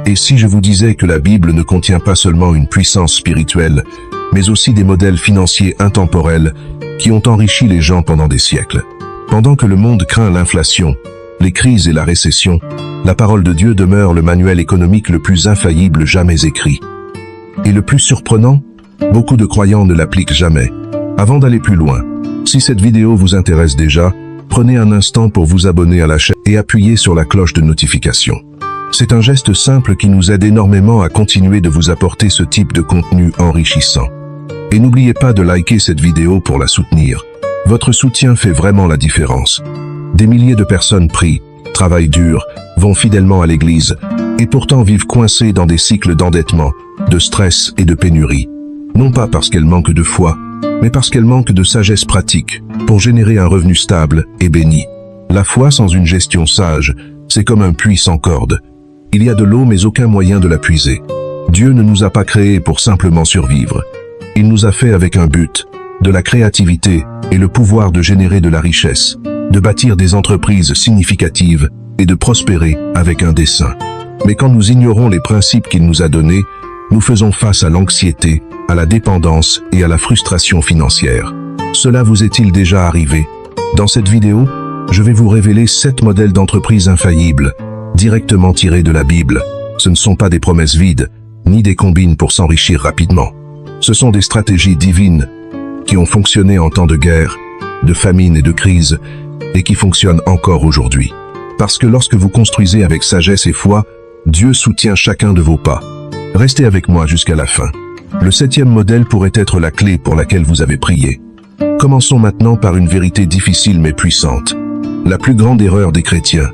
Et si je vous disais que la Bible ne contient pas seulement une puissance spirituelle, mais aussi des modèles financiers intemporels qui ont enrichi les gens pendant des siècles. Pendant que le monde craint l'inflation, les crises et la récession, la parole de Dieu demeure le manuel économique le plus infaillible jamais écrit. Et le plus surprenant, beaucoup de croyants ne l'appliquent jamais. Avant d'aller plus loin, si cette vidéo vous intéresse déjà, prenez un instant pour vous abonner à la chaîne et appuyez sur la cloche de notification. C'est un geste simple qui nous aide énormément à continuer de vous apporter ce type de contenu enrichissant. Et n'oubliez pas de liker cette vidéo pour la soutenir. Votre soutien fait vraiment la différence. Des milliers de personnes prient, travaillent dur, vont fidèlement à l'église, et pourtant vivent coincées dans des cycles d'endettement, de stress et de pénurie. Non pas parce qu'elles manquent de foi, mais parce qu'elles manquent de sagesse pratique pour générer un revenu stable et béni. La foi sans une gestion sage, c'est comme un puits sans corde. Il y a de l'eau mais aucun moyen de la puiser. Dieu ne nous a pas créés pour simplement survivre. Il nous a fait avec un but, de la créativité et le pouvoir de générer de la richesse, de bâtir des entreprises significatives et de prospérer avec un dessein. Mais quand nous ignorons les principes qu'il nous a donnés, nous faisons face à l'anxiété, à la dépendance et à la frustration financière. Cela vous est-il déjà arrivé? Dans cette vidéo, je vais vous révéler 7 modèles d'entreprises infaillibles, directement tirés de la Bible. Ce ne sont pas des promesses vides, ni des combines pour s'enrichir rapidement. Ce sont des stratégies divines qui ont fonctionné en temps de guerre, de famine et de crise, et qui fonctionnent encore aujourd'hui. Parce que lorsque vous construisez avec sagesse et foi, Dieu soutient chacun de vos pas. Restez avec moi jusqu'à la fin. Le 7e modèle pourrait être la clé pour laquelle vous avez prié. Commençons maintenant par une vérité difficile mais puissante. La plus grande erreur des chrétiens,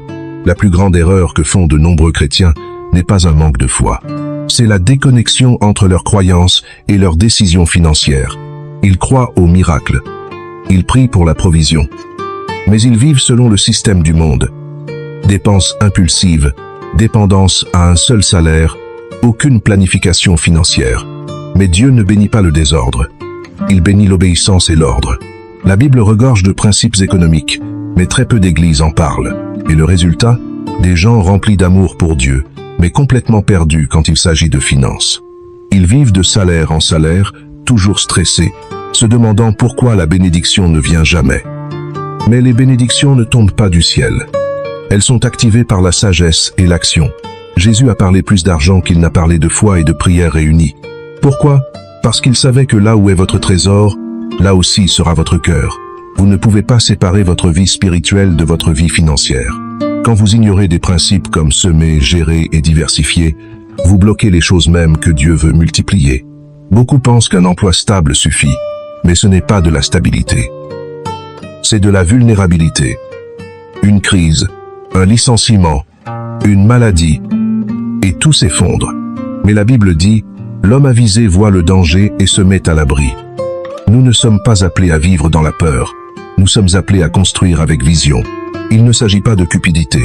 la plus grande erreur que font de nombreux chrétiens, n'est pas un manque de foi. C'est la déconnexion entre leurs croyances et leurs décisions financières. Ils croient au miracle. Ils prient pour la provision. Mais ils vivent selon le système du monde. Dépenses impulsives, dépendance à un seul salaire, aucune planification financière. Mais Dieu ne bénit pas le désordre. Il bénit l'obéissance et l'ordre. La Bible regorge de principes économiques, mais très peu d'églises en parlent. Et le résultat? Des gens remplis d'amour pour Dieu, mais complètement perdus quand il s'agit de finances. Ils vivent de salaire en salaire, toujours stressés, se demandant pourquoi la bénédiction ne vient jamais. Mais les bénédictions ne tombent pas du ciel. Elles sont activées par la sagesse et l'action. Jésus a parlé plus d'argent qu'il n'a parlé de foi et de prière réunies. Pourquoi? Parce qu'il savait que là où est votre trésor, là aussi sera votre cœur. Vous ne pouvez pas séparer votre vie spirituelle de votre vie financière. Quand vous ignorez des principes comme semer, gérer et diversifier, vous bloquez les choses mêmes que Dieu veut multiplier. Beaucoup pensent qu'un emploi stable suffit, mais ce n'est pas de la stabilité. C'est de la vulnérabilité. Une crise, un licenciement, une maladie, et tout s'effondre. Mais la Bible dit, l'homme avisé voit le danger et se met à l'abri. Nous ne sommes pas appelés à vivre dans la peur. Nous sommes appelés à construire avec vision. Il ne s'agit pas de cupidité.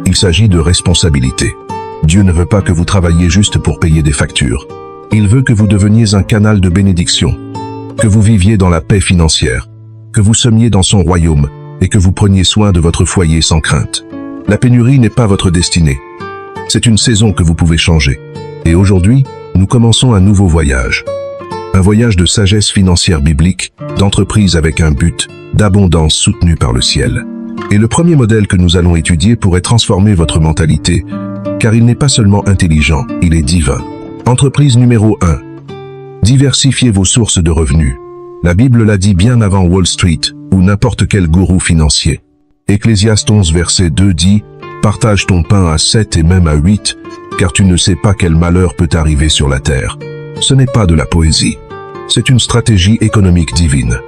Il s'agit de responsabilité. Dieu ne veut pas que vous travailliez juste pour payer des factures. Il veut que vous deveniez un canal de bénédiction, que vous viviez dans la paix financière, que vous semiez dans son royaume et que vous preniez soin de votre foyer sans crainte. La pénurie n'est pas votre destinée. C'est une saison que vous pouvez changer. Et aujourd'hui, nous commençons un nouveau voyage. Un voyage de sagesse financière biblique, d'entreprise avec un but, d'abondance soutenue par le ciel. Et le premier modèle que nous allons étudier pourrait transformer votre mentalité, car il n'est pas seulement intelligent, il est divin. Entreprise numéro 1. Diversifiez vos sources de revenus. La Bible l'a dit bien avant Wall Street ou n'importe quel gourou financier. Ecclésiaste 11 verset 2 dit « Partage ton pain à 7 et même à 8, car tu ne sais pas quel malheur peut arriver sur la terre. » Ce n'est pas de la poésie. C'est une stratégie économique divine.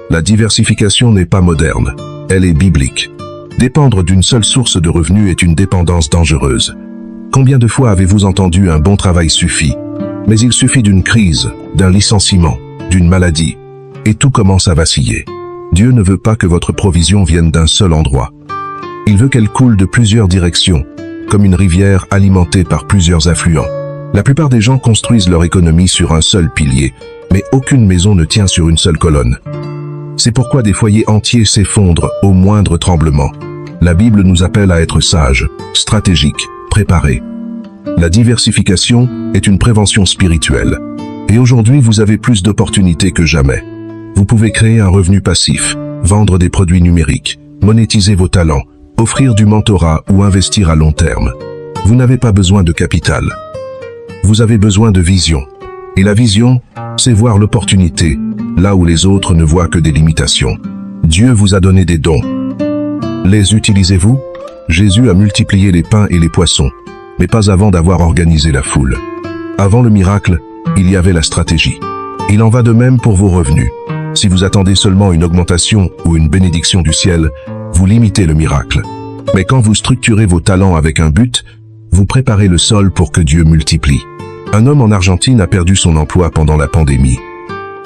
La diversification n'est pas moderne, elle est biblique. Dépendre d'une seule source de revenus est une dépendance dangereuse. Combien de fois avez-vous entendu un bon travail suffit? Mais il suffit d'une crise, d'un licenciement, d'une maladie, et tout commence à vaciller. Dieu ne veut pas que votre provision vienne d'un seul endroit. Il veut qu'elle coule de plusieurs directions, comme une rivière alimentée par plusieurs affluents. La plupart des gens construisent leur économie sur un seul pilier, mais aucune maison ne tient sur une seule colonne. C'est pourquoi des foyers entiers s'effondrent au moindre tremblement. La Bible nous appelle à être sages, stratégiques, préparés. La diversification est une prévention spirituelle. Et aujourd'hui, vous avez plus d'opportunités que jamais. Vous pouvez créer un revenu passif, vendre des produits numériques, monétiser vos talents, offrir du mentorat ou investir à long terme. Vous n'avez pas besoin de capital. Vous avez besoin de vision. Et la vision, c'est voir l'opportunité, là où les autres ne voient que des limitations. Dieu vous a donné des dons. Les utilisez-vous? Jésus a multiplié les pains et les poissons, mais pas avant d'avoir organisé la foule. Avant le miracle, il y avait la stratégie. Il en va de même pour vos revenus. Si vous attendez seulement une augmentation ou une bénédiction du ciel, vous limitez le miracle. Mais quand vous structurez vos talents avec un but, vous préparez le sol pour que Dieu multiplie. Un homme en Argentine a perdu son emploi pendant la pandémie.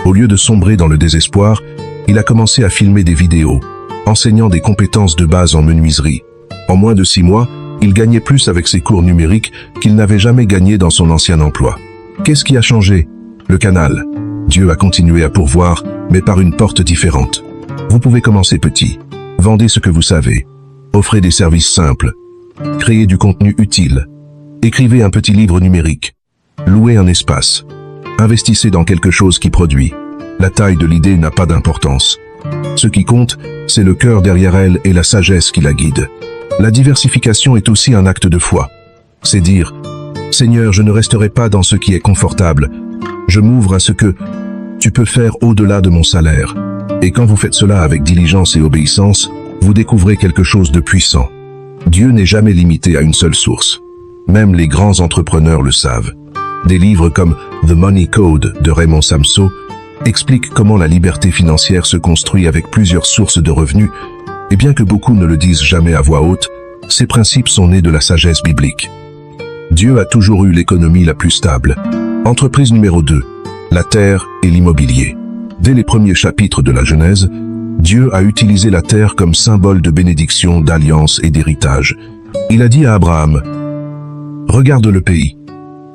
Au lieu de sombrer dans le désespoir, il a commencé à filmer des vidéos, enseignant des compétences de base en menuiserie. En moins de 6 mois, il gagnait plus avec ses cours numériques qu'il n'avait jamais gagné dans son ancien emploi. Qu'est-ce qui a changé? Le canal. Dieu a continué à pourvoir, mais par une porte différente. Vous pouvez commencer petit. Vendez ce que vous savez. Offrez des services simples. Créez du contenu utile. Écrivez un petit livre numérique. Louez un espace. Investissez dans quelque chose qui produit. La taille de l'idée n'a pas d'importance. Ce qui compte, c'est le cœur derrière elle et la sagesse qui la guide. La diversification est aussi un acte de foi. C'est dire, Seigneur, je ne resterai pas dans ce qui est confortable. Je m'ouvre à ce que tu peux faire au-delà de mon salaire. Et quand vous faites cela avec diligence et obéissance, vous découvrez quelque chose de puissant. Dieu n'est jamais limité à une seule source. Même les grands entrepreneurs le savent. Des livres comme The Money Code de Raymond Samso expliquent comment la liberté financière se construit avec plusieurs sources de revenus, et bien que beaucoup ne le disent jamais à voix haute, ces principes sont nés de la sagesse biblique. Dieu a toujours eu l'économie la plus stable. Entreprise numéro 2, la terre et l'immobilier. Dès les premiers chapitres de la Genèse, Dieu a utilisé la terre comme symbole de bénédiction, d'alliance et d'héritage. Il a dit à Abraham, « Regarde le pays.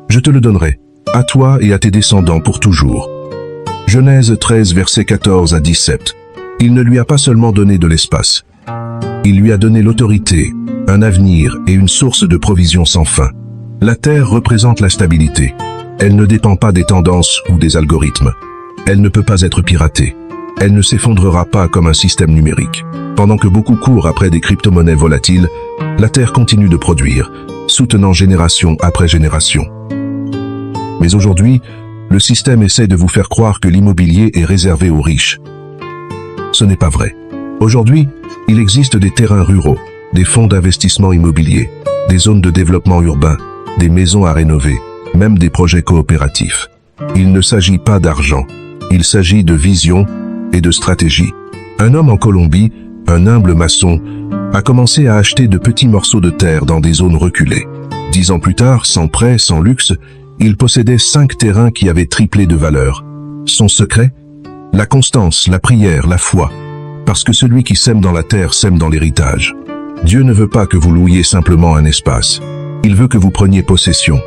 Je te le donnerai, à toi et à tes descendants pour toujours. » Genèse 13, versets 14 à 17. Il ne lui a pas seulement donné de l'espace. Il lui a donné l'autorité, un avenir et une source de provision sans fin. La terre représente la stabilité. Elle ne dépend pas des tendances ou des algorithmes. Elle ne peut pas être piratée. Elle ne s'effondrera pas comme un système numérique. Pendant que beaucoup courent après des crypto-monnaies volatiles, la terre continue de produire, soutenant génération après génération. Mais aujourd'hui, le système essaie de vous faire croire que l'immobilier est réservé aux riches. Ce n'est pas vrai. Aujourd'hui, il existe des terrains ruraux, des fonds d'investissement immobilier, des zones de développement urbain, des maisons à rénover, même des projets coopératifs. Il ne s'agit pas d'argent, il s'agit de vision et de stratégie. Un homme en Colombie, un humble maçon, a commencé à acheter de petits morceaux de terre dans des zones reculées. 10 ans plus tard, sans prêt, sans luxe, il possédait 5 terrains qui avaient triplé de valeur. Son secret? La constance, la prière, la foi. Parce que celui qui sème dans la terre sème dans l'héritage. Dieu ne veut pas que vous louiez simplement un espace. Il veut que vous preniez possession.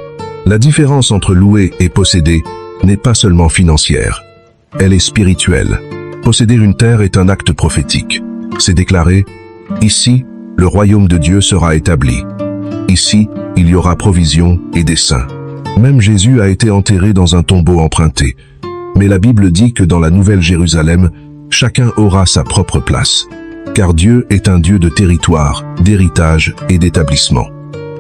La différence entre louer et posséder n'est pas seulement financière. Elle est spirituelle. Posséder une terre est un acte prophétique. C'est déclaré, « Ici, le royaume de Dieu sera établi. Ici, il y aura provision et des saints. » Même Jésus a été enterré dans un tombeau emprunté. Mais la Bible dit que dans la Nouvelle Jérusalem, chacun aura sa propre place. Car Dieu est un Dieu de territoire, d'héritage et d'établissement.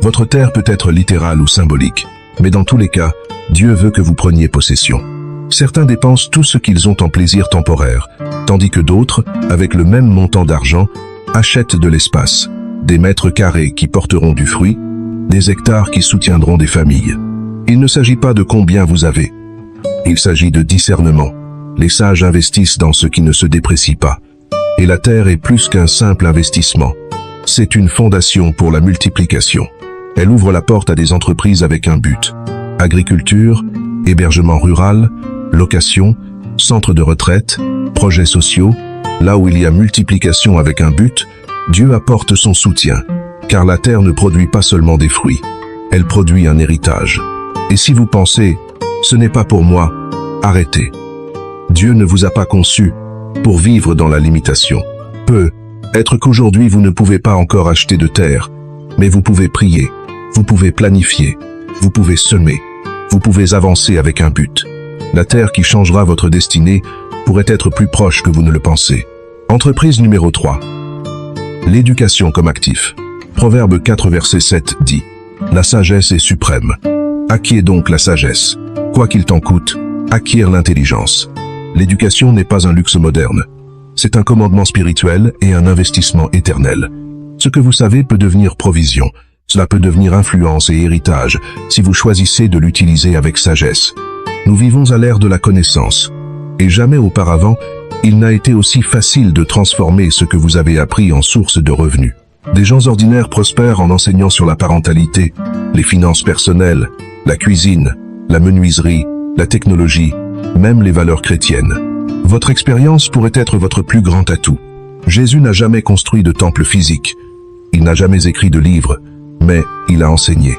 Votre terre peut être littérale ou symbolique, mais dans tous les cas, Dieu veut que vous preniez possession. Certains dépensent tout ce qu'ils ont en plaisir temporaire, tandis que d'autres, avec le même montant d'argent, achètent de l'espace, des mètres carrés qui porteront du fruit, des hectares qui soutiendront des familles. Il ne s'agit pas de combien vous avez. Il s'agit de discernement. Les sages investissent dans ce qui ne se déprécie pas. Et la terre est plus qu'un simple investissement. C'est une fondation pour la multiplication. Elle ouvre la porte à des entreprises avec un but. Agriculture, hébergement rural, location, centre de retraite, projets sociaux. Là où il y a multiplication avec un but, Dieu apporte son soutien. Car la terre ne produit pas seulement des fruits. Elle produit un héritage. Et si vous pensez, ce n'est pas pour moi, arrêtez. Dieu ne vous a pas conçu pour vivre dans la limitation. Peut-être qu'aujourd'hui vous ne pouvez pas encore acheter de terre, mais vous pouvez prier, vous pouvez planifier, Vous pouvez semer. Vous pouvez avancer avec un but. La terre qui changera votre destinée pourrait être plus proche que vous ne le pensez. Entreprise numéro 3. L'éducation comme actif. Proverbe 4 verset 7 dit « La sagesse est suprême. Acquiers donc la sagesse. Quoi qu'il t'en coûte, acquiert l'intelligence. » L'éducation n'est pas un luxe moderne. C'est un commandement spirituel et un investissement éternel. Ce que vous savez peut devenir provision. Cela peut devenir influence et héritage si vous choisissez de l'utiliser avec sagesse. Nous vivons à l'ère de la connaissance. Et jamais auparavant, il n'a été aussi facile de transformer ce que vous avez appris en source de revenus. Des gens ordinaires prospèrent en enseignant sur la parentalité, les finances personnelles, la cuisine, la menuiserie, la technologie, même les valeurs chrétiennes. Votre expérience pourrait être votre plus grand atout. Jésus n'a jamais construit de temple physique. Il n'a jamais écrit de livres, mais il a enseigné.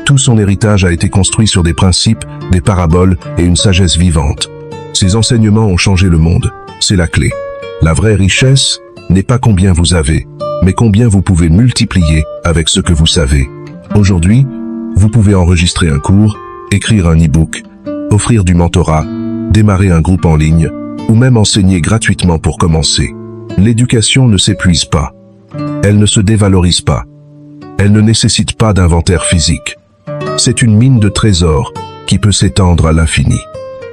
Tout son héritage a été construit sur des principes, des paraboles et une sagesse vivante. Ces enseignements ont changé le monde. C'est la clé. La vraie richesse n'est pas combien vous avez, mais combien vous pouvez multiplier avec ce que vous savez. Aujourd'hui, vous pouvez enregistrer un cours, écrire un e-book, offrir du mentorat, démarrer un groupe en ligne, ou même enseigner gratuitement pour commencer. L'éducation ne s'épuise pas. Elle ne se dévalorise pas. Elle ne nécessite pas d'inventaire physique. C'est une mine de trésors qui peut s'étendre à l'infini.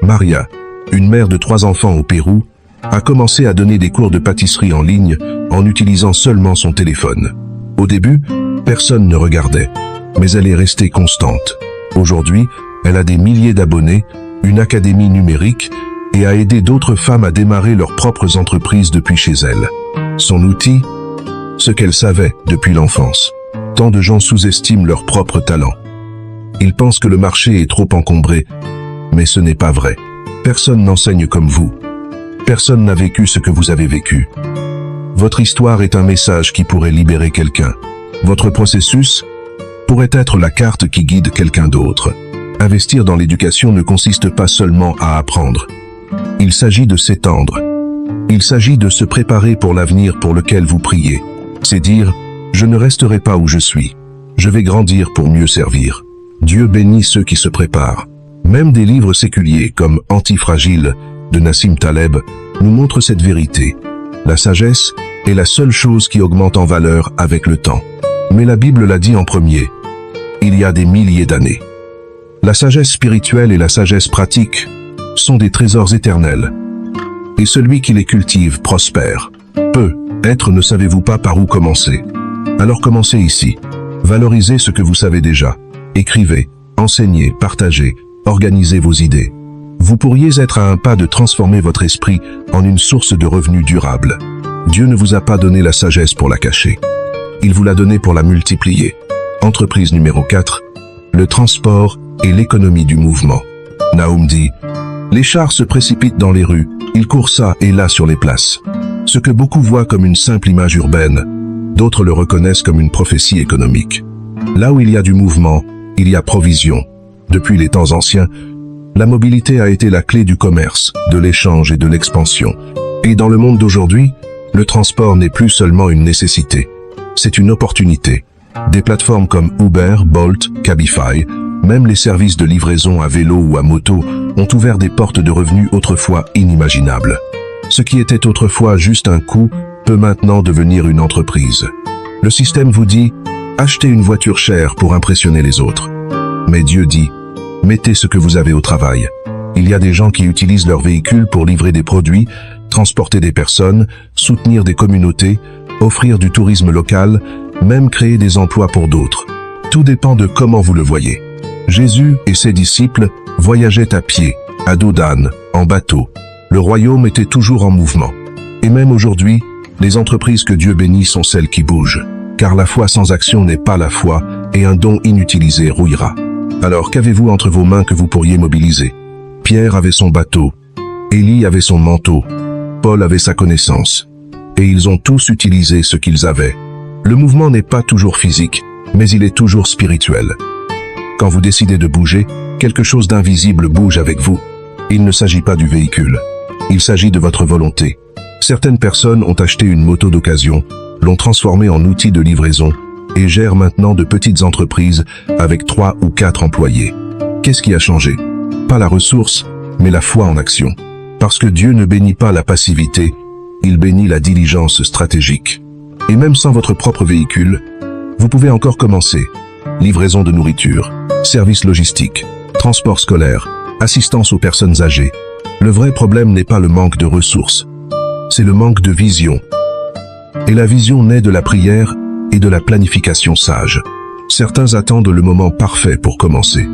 Maria, une mère de 3 enfants au Pérou, a commencé à donner des cours de pâtisserie en ligne en utilisant seulement son téléphone. Au début, personne ne regardait, mais elle est restée constante. Aujourd'hui, elle a des milliers d'abonnés, une académie numérique et a aidé d'autres femmes à démarrer leurs propres entreprises depuis chez elle. Son outil, ce qu'elle savait depuis l'enfance. Tant de gens sous-estiment leur propre talent. Ils pensent que le marché est trop encombré, mais ce n'est pas vrai. Personne n'enseigne comme vous. Personne n'a vécu ce que vous avez vécu. Votre histoire est un message qui pourrait libérer quelqu'un. Votre processus pourrait être la carte qui guide quelqu'un d'autre. Investir dans l'éducation ne consiste pas seulement à apprendre. Il s'agit de s'étendre. Il s'agit de se préparer pour l'avenir pour lequel vous priez. C'est dire, je ne resterai pas où je suis. Je vais grandir pour mieux servir. Dieu bénit ceux qui se préparent. Même des livres séculiers comme Antifragile de Nassim Taleb nous montrent cette vérité. La sagesse est la seule chose qui augmente en valeur avec le temps. Mais la Bible l'a dit en premier, il y a des milliers d'années. La sagesse spirituelle et la sagesse pratique sont des trésors éternels. Et celui qui les cultive prospère. Peut-être ne savez-vous pas par où commencer. Alors commencez ici. Valorisez ce que vous savez déjà. Écrivez, enseignez, partagez, organisez vos idées. Vous pourriez être à un pas de transformer votre esprit en une source de revenus durable. Dieu ne vous a pas donné la sagesse pour la cacher. Il vous l'a donnée pour la multiplier. Entreprise numéro 4. Le transport et l'économie du mouvement. Nahum dit, « Les chars se précipitent dans les rues, ils courent ça et là sur les places. » Ce que beaucoup voient comme une simple image urbaine, d'autres le reconnaissent comme une prophétie économique. Là où il y a du mouvement, il y a provision. Depuis les temps anciens, la mobilité a été la clé du commerce, de l'échange et de l'expansion. Et dans le monde d'aujourd'hui, le transport n'est plus seulement une nécessité, c'est une opportunité. Des plateformes comme Uber, Bolt, Cabify, même les services de livraison à vélo ou à moto ont ouvert des portes de revenus autrefois inimaginables. Ce qui était autrefois juste un coût peut maintenant devenir une entreprise. Le système vous dit « Achetez une voiture chère pour impressionner les autres ». Mais Dieu dit « Mettez ce que vous avez au travail ». Il y a des gens qui utilisent leur véhicule pour livrer des produits, transporter des personnes, soutenir des communautés, offrir du tourisme local, même créer des emplois pour d'autres. Tout dépend de comment vous le voyez. Jésus et ses disciples voyageaient à pied, à dos d'âne, en bateau. Le royaume était toujours en mouvement. Et même aujourd'hui, les entreprises que Dieu bénit sont celles qui bougent. Car la foi sans action n'est pas la foi, et un don inutilisé rouillera. Alors qu'avez-vous entre vos mains que vous pourriez mobiliser? Pierre avait son bateau, Élie avait son manteau, Paul avait sa connaissance. Et ils ont tous utilisé ce qu'ils avaient. Le mouvement n'est pas toujours physique, mais il est toujours spirituel. Quand vous décidez de bouger, quelque chose d'invisible bouge avec vous. Il ne s'agit pas du véhicule. Il s'agit de votre volonté. Certaines personnes ont acheté une moto d'occasion, l'ont transformée en outil de livraison et gère maintenant de petites entreprises avec 3 ou 4 employés. Qu'est-ce qui a changé? Pas la ressource, mais la foi en action. Parce que Dieu ne bénit pas la passivité, il bénit la diligence stratégique. Et même sans votre propre véhicule, vous pouvez encore commencer. Livraison de nourriture, services logistiques, transport scolaire, assistance aux personnes âgées. Le vrai problème n'est pas le manque de ressources, c'est le manque de vision. Et la vision naît de la prière et de la planification sage. Certains attendent le moment parfait pour commencer.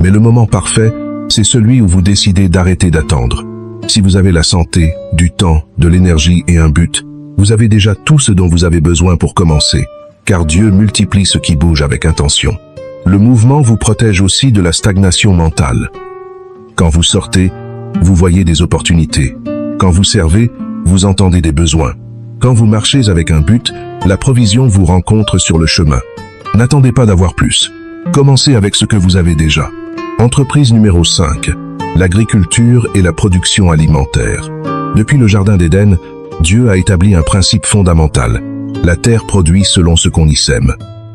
Mais le moment parfait, c'est celui où vous décidez d'arrêter d'attendre. Si vous avez la santé, du temps, de l'énergie et un but, vous avez déjà tout ce dont vous avez besoin pour commencer, car Dieu multiplie ce qui bouge avec intention. Le mouvement vous protège aussi de la stagnation mentale. Quand vous sortez, vous voyez des opportunités. Quand vous servez, vous entendez des besoins. Quand vous marchez avec un but, la provision vous rencontre sur le chemin. N'attendez pas d'avoir plus. Commencez avec ce que vous avez déjà. Entreprise numéro 5. L'agriculture et la production alimentaire. Depuis le Jardin d'Éden, Dieu a établi un principe fondamental. La terre produit selon ce qu'on y sème.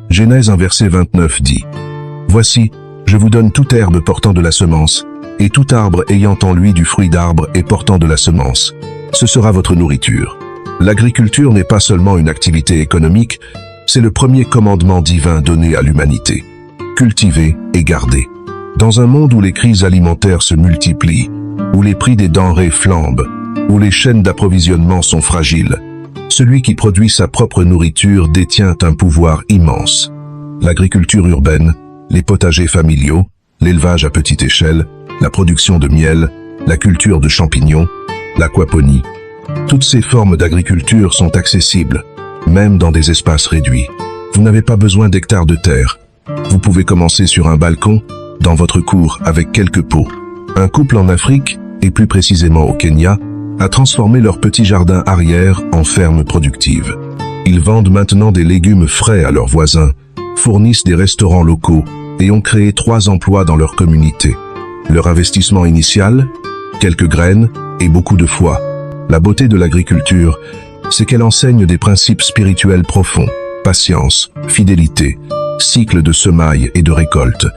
Genèse 1 verset 29 dit « Voici, je vous donne toute herbe portant de la semence, et tout arbre ayant en lui du fruit d'arbre et portant de la semence. Ce sera votre nourriture. » L'agriculture n'est pas seulement une activité économique, c'est le premier commandement divin donné à l'humanité. Cultiver et garder. Dans un monde où les crises alimentaires se multiplient, où les prix des denrées flambent, où les chaînes d'approvisionnement sont fragiles, celui qui produit sa propre nourriture détient un pouvoir immense. L'agriculture urbaine, les potagers familiaux, l'élevage à petite échelle, la production de miel, la culture de champignons, l'aquaponie. Toutes ces formes d'agriculture sont accessibles, même dans des espaces réduits. Vous n'avez pas besoin d'hectares de terre. Vous pouvez commencer sur un balcon, dans votre cour, avec quelques pots. Un couple en Afrique, et plus précisément au Kenya, a transformé leur petit jardin arrière en ferme productive. Ils vendent maintenant des légumes frais à leurs voisins, fournissent des restaurants locaux et ont créé 3 emplois dans leur communauté. Leur investissement initial, quelques graines et beaucoup de foi. La beauté de l'agriculture, c'est qu'elle enseigne des principes spirituels profonds, patience, fidélité, cycle de semailles et de récolte,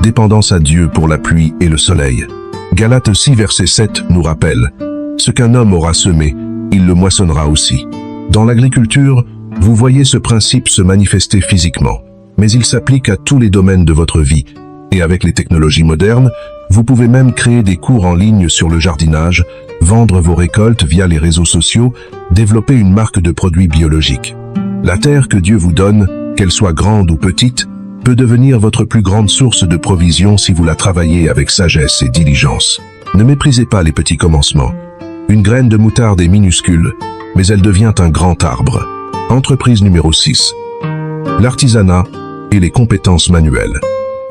dépendance à Dieu pour la pluie et le soleil. Galates 6 verset 7 nous rappelle « Ce qu'un homme aura semé, il le moissonnera aussi ». Dans l'agriculture, vous voyez ce principe se manifester physiquement, mais il s'applique à tous les domaines de votre vie. Et avec les technologies modernes, vous pouvez même créer des cours en ligne sur le jardinage, vendre vos récoltes via les réseaux sociaux, développer une marque de produits biologiques. La terre que Dieu vous donne, qu'elle soit grande ou petite, peut devenir votre plus grande source de provision si vous la travaillez avec sagesse et diligence. Ne méprisez pas les petits commencements. Une graine de moutarde est minuscule, mais elle devient un grand arbre. Entreprise numéro 6. L'artisanat et les compétences manuelles.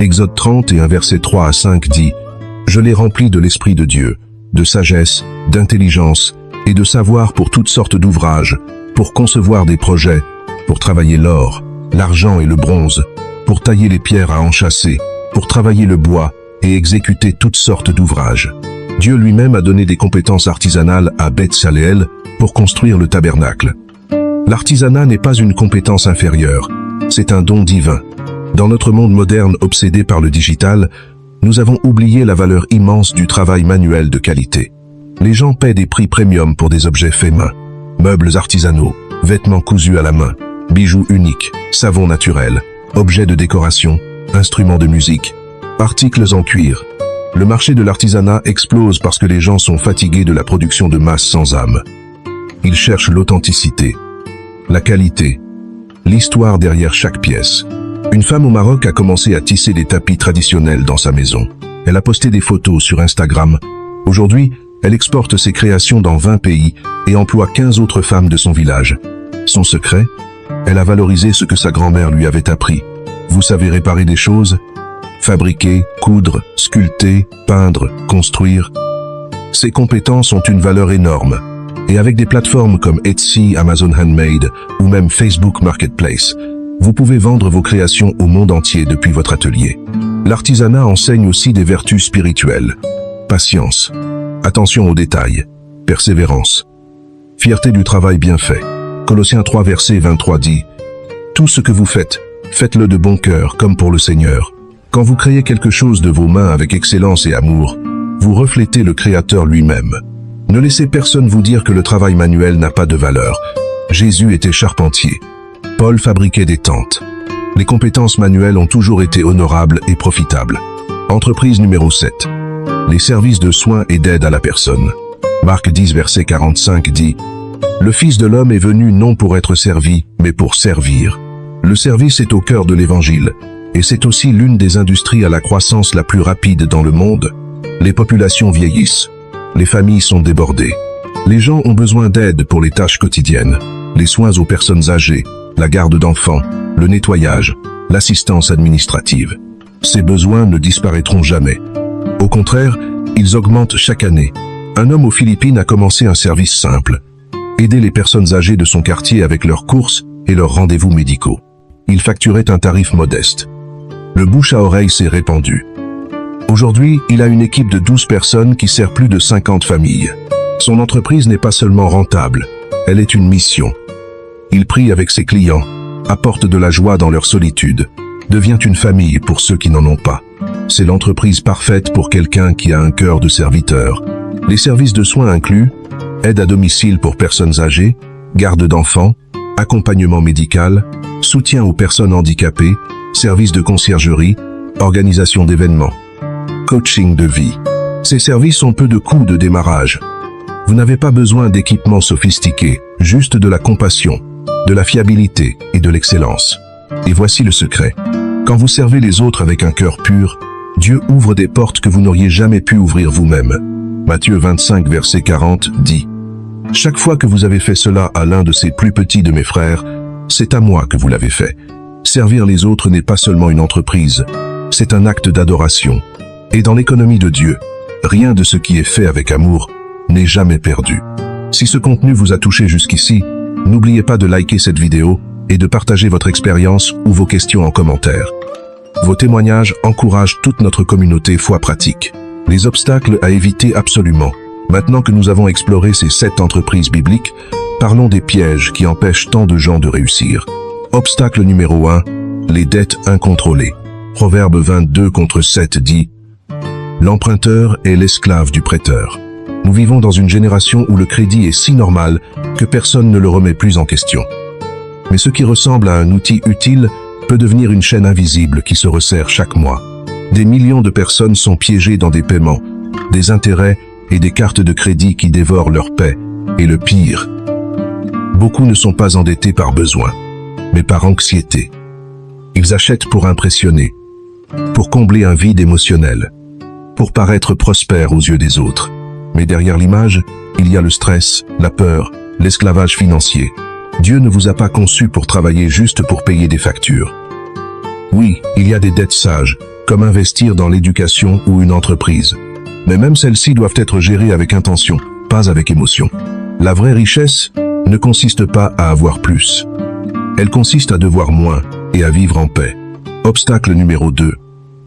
Exode 30 et un verset 3 à 5 dit « Je l'ai rempli de l'Esprit de Dieu, de sagesse, d'intelligence et de savoir pour toutes sortes d'ouvrages, pour concevoir des projets, pour travailler l'or, l'argent et le bronze, pour tailler les pierres à enchâsser, pour travailler le bois et exécuter toutes sortes d'ouvrages. » Dieu lui-même a donné des compétences artisanales à Beth-Saléel pour construire le tabernacle. L'artisanat n'est pas une compétence inférieure, c'est un don divin. Dans notre monde moderne obsédé par le digital, nous avons oublié la valeur immense du travail manuel de qualité. Les gens paient des prix premium pour des objets faits main. Meubles artisanaux, vêtements cousus à la main, bijoux uniques, savons naturels, objets de décoration, instruments de musique, articles en cuir. Le marché de l'artisanat explose parce que les gens sont fatigués de la production de masse sans âme. Ils cherchent l'authenticité, la qualité, l'histoire derrière chaque pièce. Une femme au Maroc a commencé à tisser des tapis traditionnels dans sa maison. Elle a posté des photos sur Instagram. Aujourd'hui, elle exporte ses créations dans 20 pays et emploie 15 autres femmes de son village. Son secret? Elle a valorisé ce que sa grand-mère lui avait appris. Vous savez réparer des choses? Fabriquer, coudre, sculpter, peindre, construire. Ces compétences ont une valeur énorme. Et avec des plateformes comme Etsy, Amazon Handmade ou même Facebook Marketplace, vous pouvez vendre vos créations au monde entier depuis votre atelier. L'artisanat enseigne aussi des vertus spirituelles. Patience, attention aux détails, persévérance, fierté du travail bien fait. Colossiens 3 verset 23 dit « Tout ce que vous faites, Faites-le de bon cœur, comme pour le Seigneur. Quand vous créez quelque chose de vos mains avec excellence et amour, vous reflétez le Créateur lui-même. Ne laissez personne vous dire que le travail manuel n'a pas de valeur. Jésus était charpentier. Paul fabriquait des tentes. Les compétences manuelles ont toujours été honorables et profitables. Entreprise numéro 7. Les services de soins et d'aide à la personne. Marc 10, verset 45 dit « Le Fils de l'homme est venu non pour être servi, mais pour servir. » Le service est au cœur de l'Évangile, et c'est aussi l'une des industries à la croissance la plus rapide dans le monde. Les populations vieillissent. Les familles sont débordées. Les gens ont besoin d'aide pour les tâches quotidiennes, les soins aux personnes âgées, la garde d'enfants, le nettoyage, l'assistance administrative. Ces besoins ne disparaîtront jamais. Au contraire, ils augmentent chaque année. Un homme aux Philippines a commencé un service simple. Aider les personnes âgées de son quartier avec leurs courses et leurs rendez-vous médicaux. Il facturait un tarif modeste. Le bouche à oreille s'est répandu. Aujourd'hui, il a une équipe de 12 personnes qui sert plus de 50 familles. Son entreprise n'est pas seulement rentable, elle est une mission. Il prie avec ses clients, apporte de la joie dans leur solitude, devient une famille pour ceux qui n'en ont pas. C'est l'entreprise parfaite pour quelqu'un qui a un cœur de serviteur. Les services de soins incluent aide à domicile pour personnes âgées, garde d'enfants, accompagnement médical, soutien aux personnes handicapées, services de conciergerie, organisation d'événements, coaching de vie. Ces services ont peu de coûts de démarrage. Vous n'avez pas besoin d'équipements sophistiqués, juste de la compassion, de la fiabilité et de l'excellence. Et voici le secret. Quand vous servez les autres avec un cœur pur, Dieu ouvre des portes que vous n'auriez jamais pu ouvrir vous-même. Matthieu 25, verset 40 dit « Chaque fois que vous avez fait cela à l'un de ces plus petits de mes frères, c'est à moi que vous l'avez fait. » Servir les autres n'est pas seulement une entreprise, c'est un acte d'adoration. Et dans l'économie de Dieu, rien de ce qui est fait avec amour n'est jamais perdu. Si ce contenu vous a touché jusqu'ici, n'oubliez pas de liker cette vidéo et de partager votre expérience ou vos questions en commentaire. Vos témoignages encouragent toute notre communauté foi pratique. Les obstacles à éviter absolument. Maintenant que nous avons exploré ces 7 entreprises bibliques, parlons des pièges qui empêchent tant de gens de réussir. Obstacle numéro 1, les dettes incontrôlées. Proverbe 22 contre 7 dit « L'emprunteur est l'esclave du prêteur. » Nous vivons dans une génération où le crédit est si normal que personne ne le remet plus en question. Mais ce qui ressemble à un outil utile peut devenir une chaîne invisible qui se resserre chaque mois. Des millions de personnes sont piégées dans des paiements, des intérêts et des cartes de crédit qui dévorent leur paix. Et le pire, beaucoup ne sont pas endettés par besoin, mais par anxiété. Ils achètent pour impressionner, pour combler un vide émotionnel, pour paraître prospères aux yeux des autres. Mais derrière l'image, il y a le stress, la peur, l'esclavage financier. Dieu ne vous a pas conçu pour travailler juste pour payer des factures. Oui, il y a des dettes sages, comme investir dans l'éducation ou une entreprise. Mais même celles-ci doivent être gérées avec intention, pas avec émotion. La vraie richesse ne consiste pas à avoir plus. Elle consiste à devoir moins et à vivre en paix. Obstacle numéro 2.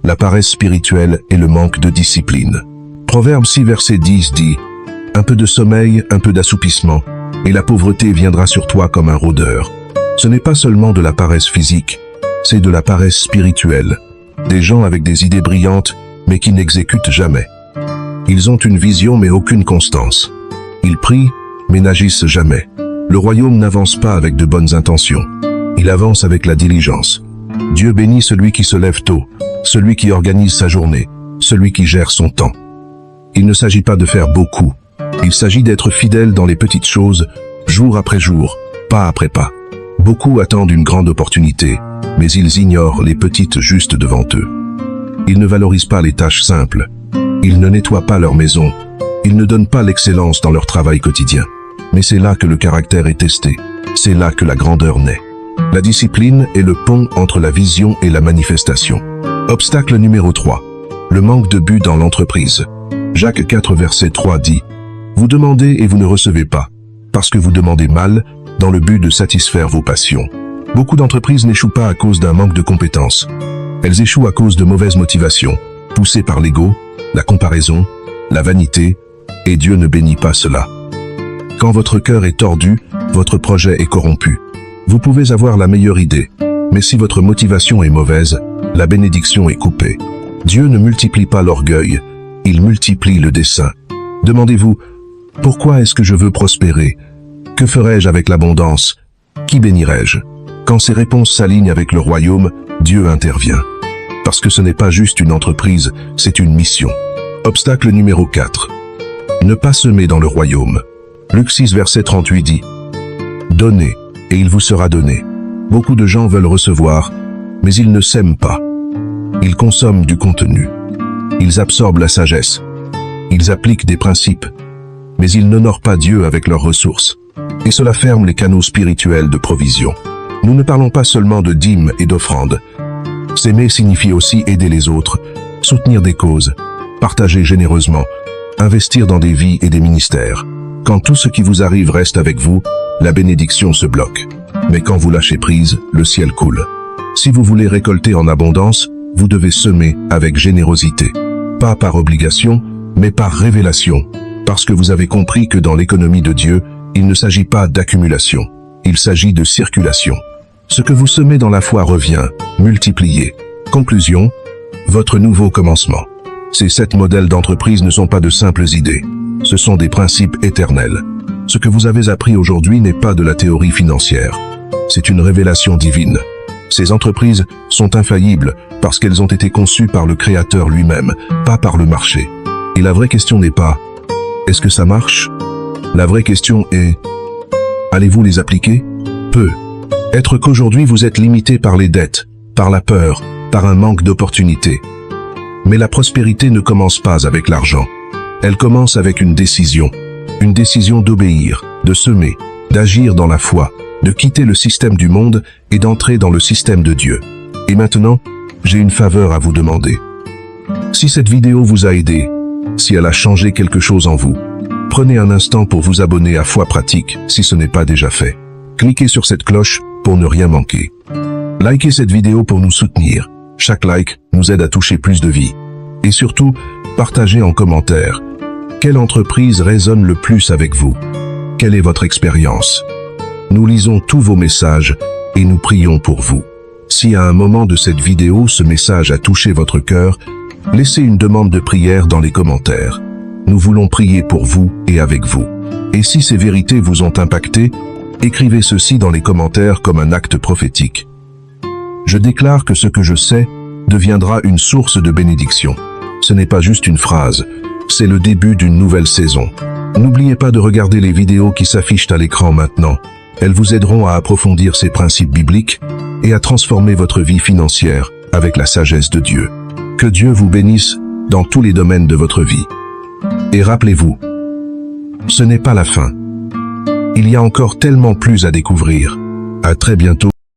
La paresse spirituelle et le manque de discipline. Proverbe 6 verset 10 dit « Un peu de sommeil, un peu d'assoupissement, et la pauvreté viendra sur toi comme un rôdeur. » Ce n'est pas seulement de la paresse physique, c'est de la paresse spirituelle. Des gens avec des idées brillantes, mais qui n'exécutent jamais. Ils ont une vision mais aucune constance. Ils prient, mais n'agissent jamais. Le royaume n'avance pas avec de bonnes intentions. Il avance avec la diligence. Dieu bénit celui qui se lève tôt, celui qui organise sa journée, celui qui gère son temps. Il ne s'agit pas de faire beaucoup. Il s'agit d'être fidèle dans les petites choses, jour après jour, pas après pas. Beaucoup attendent une grande opportunité, mais ils ignorent les petites juste devant eux. Ils ne valorisent pas les tâches simples. Ils ne nettoient pas leur maison. Ils ne donnent pas l'excellence dans leur travail quotidien. Mais c'est là que le caractère est testé. C'est là que la grandeur naît. La discipline est le pont entre la vision et la manifestation. Obstacle numéro 3. Le manque de but dans l'entreprise. Jacques 4 verset 3 dit « Vous demandez et vous ne recevez pas, parce que vous demandez mal, dans le but de satisfaire vos passions. » Beaucoup d'entreprises n'échouent pas à cause d'un manque de compétences. Elles échouent à cause de mauvaises motivations, poussées par l'ego, la comparaison, la vanité, et Dieu ne bénit pas cela. Quand votre cœur est tordu, votre projet est corrompu. Vous pouvez avoir la meilleure idée, Mais si votre motivation est mauvaise, la bénédiction est coupée. Dieu ne multiplie pas l'orgueil, il multiplie le dessein. Demandez-vous, pourquoi est-ce que je veux prospérer? Que ferai-je avec l'abondance? Qui bénirai-je? Quand ces réponses s'alignent avec le royaume, Dieu intervient. Parce que ce n'est pas juste une entreprise, c'est une mission. Obstacle numéro 4. Ne pas semer dans le royaume. Luc 6 verset 38 dit « Donnez, et il vous sera donné. » Beaucoup de gens veulent recevoir, mais ils ne sèment pas. Ils consomment du contenu. Ils absorbent la sagesse. Ils appliquent des principes, mais ils n'honorent pas Dieu avec leurs ressources. Et cela ferme les canaux spirituels de provision. Nous ne parlons pas seulement de dîmes et d'offrandes. S'aimer signifie aussi aider les autres, soutenir des causes, partager généreusement, investir dans des vies et des ministères. Quand tout ce qui vous arrive reste avec vous, la bénédiction se bloque. Mais quand vous lâchez prise, le ciel coule. Si vous voulez récolter en abondance, vous devez semer avec générosité. Pas par obligation, mais par révélation. Parce que vous avez compris que dans l'économie de Dieu, il ne s'agit pas d'accumulation. Il s'agit de circulation. Ce que vous semez dans la foi revient, multiplié. Conclusion, votre nouveau commencement. Ces 7 modèles d'entreprise ne sont pas de simples idées. Ce sont des principes éternels. Ce que vous avez appris aujourd'hui n'est pas de la théorie financière. C'est une révélation divine. Ces entreprises sont infaillibles parce qu'elles ont été conçues par le Créateur lui-même, pas par le marché. Et la vraie question n'est pas « Est-ce que ça marche ?» La vraie question est « Allez-vous les appliquer ?» Peu. Être qu'aujourd'hui vous êtes limité par les dettes, par la peur, par un manque d'opportunités. Mais la prospérité ne commence pas avec l'argent. Elle commence avec une décision d'obéir, de semer, d'agir dans la foi, de quitter le système du monde et d'entrer dans le système de Dieu. Et maintenant, j'ai une faveur à vous demander. Si cette vidéo vous a aidé, si elle a changé quelque chose en vous, prenez un instant pour vous abonner à Foi Pratique si ce n'est pas déjà fait. Cliquez sur cette cloche pour ne rien manquer. Likez cette vidéo pour nous soutenir. Chaque like nous aide à toucher plus de vies. Et surtout, partagez en commentaire. Quelle entreprise résonne le plus avec vous? Quelle est votre expérience? Nous lisons tous vos messages et nous prions pour vous. Si à un moment de cette vidéo, ce message a touché votre cœur, laissez une demande de prière dans les commentaires. Nous voulons prier pour vous et avec vous. Et si ces vérités vous ont impacté, écrivez ceci dans les commentaires comme un acte prophétique. Je déclare que ce que je sais deviendra une source de bénédiction. Ce n'est pas juste une phrase, c'est le début d'une nouvelle saison. N'oubliez pas de regarder les vidéos qui s'affichent à l'écran maintenant. Elles vous aideront à approfondir ces principes bibliques et à transformer votre vie financière avec la sagesse de Dieu. Que Dieu vous bénisse dans tous les domaines de votre vie. Et rappelez-vous, ce n'est pas la fin. Il y a encore tellement plus à découvrir. À très bientôt.